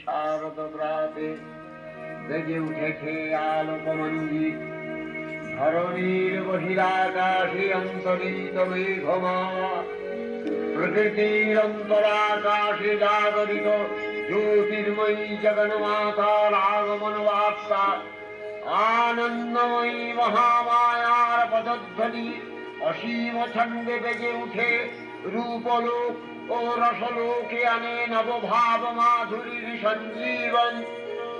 শারদ প্রাতে বেজে উঠেছে আলোকমঞ্জিত, ধরণীর বহিরাকাশে অন্তরিত মেঘমালা, প্রকৃতির অন্তরাকাশে জাগরিত জ্যোতির্ময়ী জগন্মাতার আগমন বার্তা, আনন্দময়ী মহামায়ার পদধ্বনি অসীম ছন্দে বেজে উঠে রূপলোক ও রসলোকে আনে নবভাব মাধুরীর সঞ্জীবন।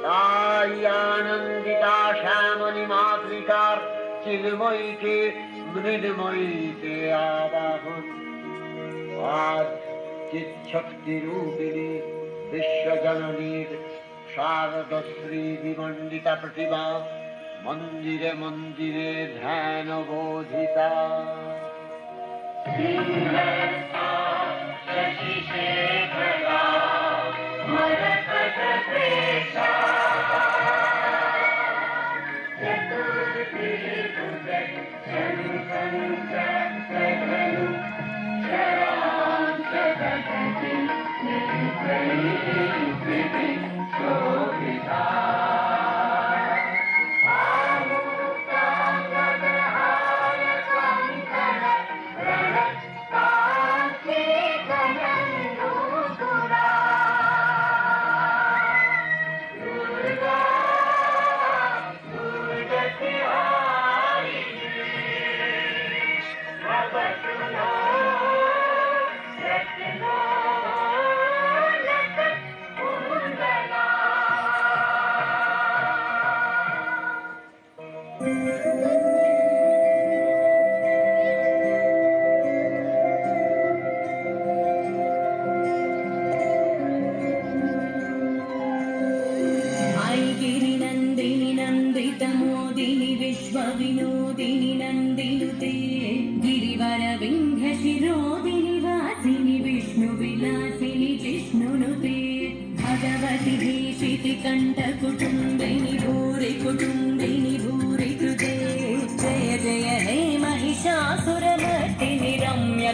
তাই আনন্দিতা শ্যামণী মাতৃকার চিন্ময়ীকে মৃন্ময়ীতে আবাহন। আজ চিৎশক্তি রূপিণী বিশ্বজননীর শারদশ্রী বিমণ্ডিতা প্রতিমা মন্দিরে মন্দিরে ধ্যান বোধিতা।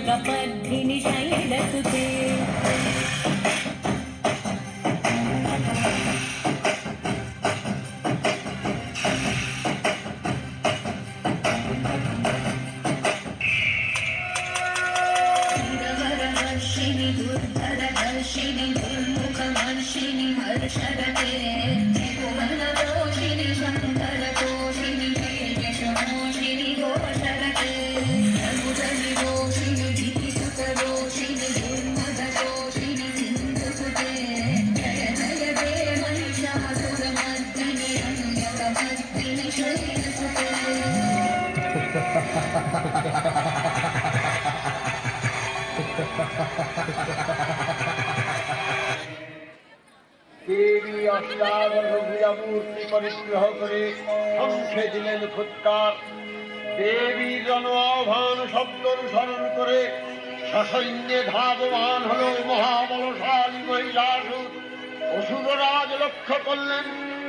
कपद्धिनि शैलसुते शिरवरवर्षिणि दुर्धरवर्षिणि दुर्मुखवर्षिणि हर्षरते कुमलरोषिणि शङ्करतोषिणि यशमोषिणि घोषरते रघुजनिरोषिणि धितिसुतरोषिणि दुर्मदरोषिणि सिन्धुसुते जय जय हे महिषासुरमर्दिनि रम्यकमर्दिनि शैलसुते। দেবী অষ্টাদশভুজামূর্তি পরিগ্রহ করে শঙ্খে দিলেন ফুৎকার। দেবীর জনআহ্বান শব্দ অনুসরণ করে সসৈন্যে ধাবমান হল মহাবলশালী মহিষাসুর। অসুররাজ লক্ষ্য করলেন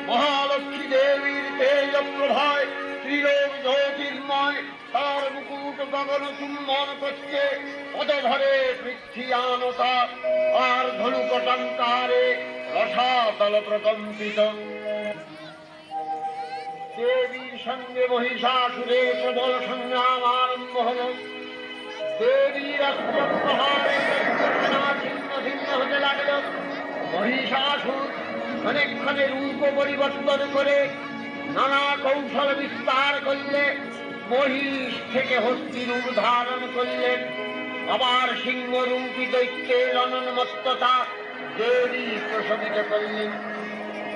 মহালক্ষ্মী দেবীর তেজ প্রভায় ত্রিলোক জ্যোতির্ময়, তার মুকুট গগন চুম্বন করছে, পদধরে পৃথ্বীয়ানতা, আর ধনুকটঙ্কারে রসাতল প্রকম্পিত। দেবীর সঙ্গে মহিষাসুরের প্রবল সংগ্রাম আরম্ভ হল। দেবীর অস্ত্র প্রহারে ছিন্ন ভিন্ন হতে লাগল। মহিষাসুর ক্ষণে রূপ পরিবর্তন করে নানা কৌশল বিস্তার করলে, মহিষ থেকে হস্তি রূপ ধারণ করলেন। আবার সিংহরূপী দৈত্যের অনন্মত্ততা দেবী প্রশমিত করলেন।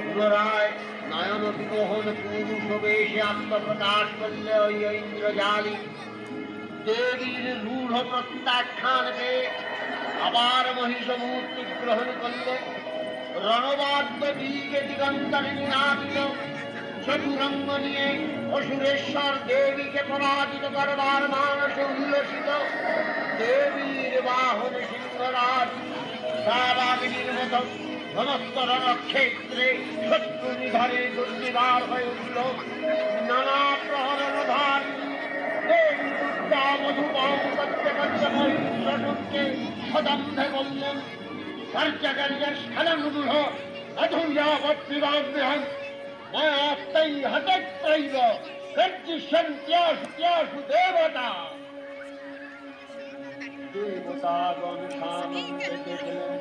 পুনরায় নয়ন বিমোহন পুরুষ বেশে আত্মপ্রকাশ করলে ওই ইন্দ্রজালী। দেবীর রূঢ় প্রত্যাখ্যান পেয়ে আবার মহিষ মূর্তি গ্রহণ করলেন। রণবাদ্য দিকে দিগন্তরে নিনাদিত, চতুরঙ্গ নিয়ে অসুরেশ্বর দেবীকে পরাজিত করবার মানসে উল্লসিত। দেবীর বাহন সিংহরাজ শাবাগিনীর মতো সমস্ত রণক্ষেত্রে শত্রু নিধারে দুর্নিবার হয়ে উঠল। নানা প্রহরণ ধারী দেবী দুর্গা মধুপান করতে করতে মহিষাসুরকে সদম্ভে বললেন, কার্যকার্যস্খলনমূঢ় অধুর্যাবৎপিবাম্যহং মায়াত্তৈ হতত্রৈব কর্জিষ্যন্ত্যাসু দেবতা। দেবতাগণ সামনে দেখলেন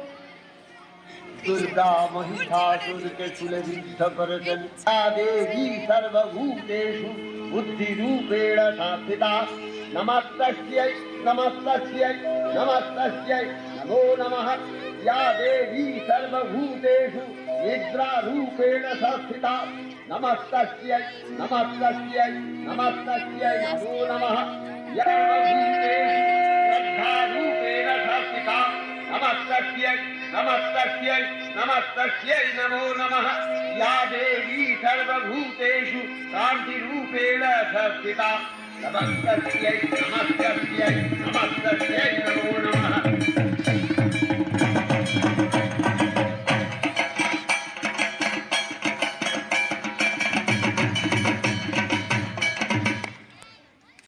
দুর্গা মহিষাসুরকে ছুলে বিদ্ধ করেছেন। দেবী সর্বভূতেষু বুদ্ধিরূপেণ সংস্থিতা। নমস্তস্यै নমস্তস্यै নমস্তস্यै নমো নমঃ। या देवी सर्वभूतेषु निद्रारूपेण संस्थिता। नमस्तस्यै नमस्तस्यै नमस्तस्यै नमो नमः। या सर्वभूतेषु श्रद्धारूपेण संस्थिता। नमस्तस्यै नमस्तस्यै नमस्तस्यै नमो नमः। या देवी सर्वभूतेषु कान्तिरूपेण संस्थिता। नमस्तस्यै नमस्तस्यै नमस्तस्यै